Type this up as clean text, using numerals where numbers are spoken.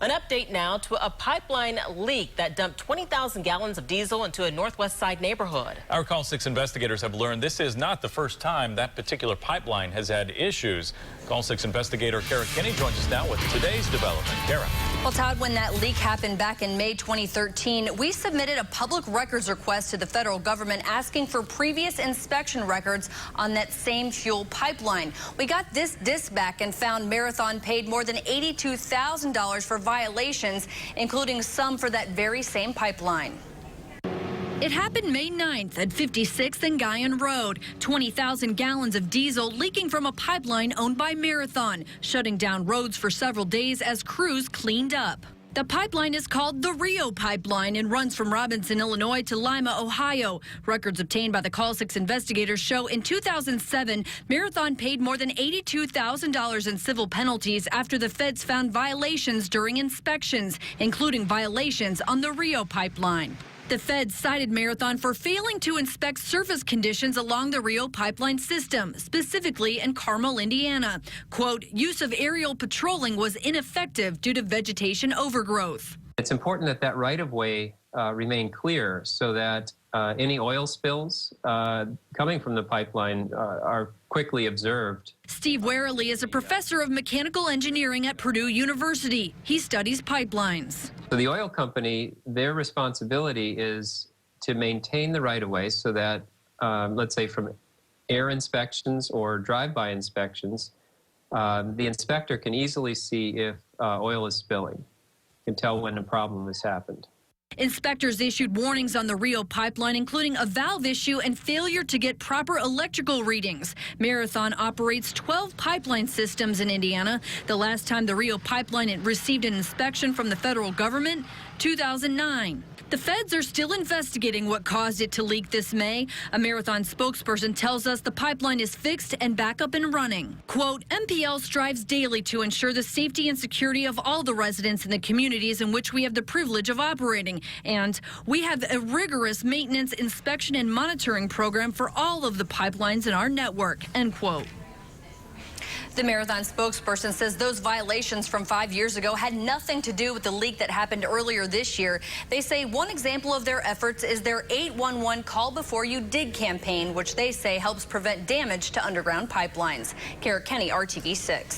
An update now to a pipeline leak that dumped 20,000 gallons of diesel into a Northwest Side neighborhood. Our Call 6 investigators have learned this is not the first time that particular pipeline has had issues. Call 6 investigator Kara Kenney joins us now with today's development. Kara. Well, Todd, when that leak happened back in May 2013, we submitted a public records request to the federal government asking for previous inspection records on that same fuel pipeline. We got this disc back and found Marathon paid more than $82,000 for violations, including some for that very same pipeline. It happened May 9th at 56th and Guyan Road. 20,000 gallons of diesel leaking from a pipeline owned by Marathon, shutting down roads for several days as crews cleaned up. The pipeline is called the Rio Pipeline and runs from Robinson, Illinois to Lima, Ohio. Records obtained by the Call 6 investigators show in 2007, Marathon paid more than $82,000 in civil penalties after the feds found violations during inspections, including violations on the Rio Pipeline. The feds cited Marathon for failing to inspect surface conditions along the Rio pipeline system, specifically in Carmel, Indiana. Quote, use of aerial patrolling was ineffective due to vegetation overgrowth. It's important that that right-of-way remain clear so that any oil spills coming from the pipeline are quickly observed. Steve Warley is a professor of mechanical engineering at Purdue University. He studies pipelines. So the oil company, their responsibility is to maintain the right-of-way so that, let's say, from air inspections or drive-by inspections, the inspector can easily see if oil is spilling, can tell when a problem has happened. Inspectors issued warnings on the Rio pipeline, including a valve issue and failure to get proper electrical readings. Marathon operates 12 pipeline systems in Indiana. The last time the Rio pipeline received an inspection from the federal government, 2009. The feds are still investigating what caused it to leak this May. A Marathon spokesperson tells us the pipeline is fixed and back up and running. Quote, MPL strives daily to ensure the safety and security of all the residents in the communities in which we have the privilege of operating. And we have a rigorous maintenance, inspection, and monitoring program for all of the pipelines in our network, end quote. The Marathon spokesperson says those violations from 5 years ago had nothing to do with the leak that happened earlier this year. They say one example of their efforts is their 811 Call Before You Dig campaign, which they say helps prevent damage to underground pipelines. Kara Kenney, RTV6.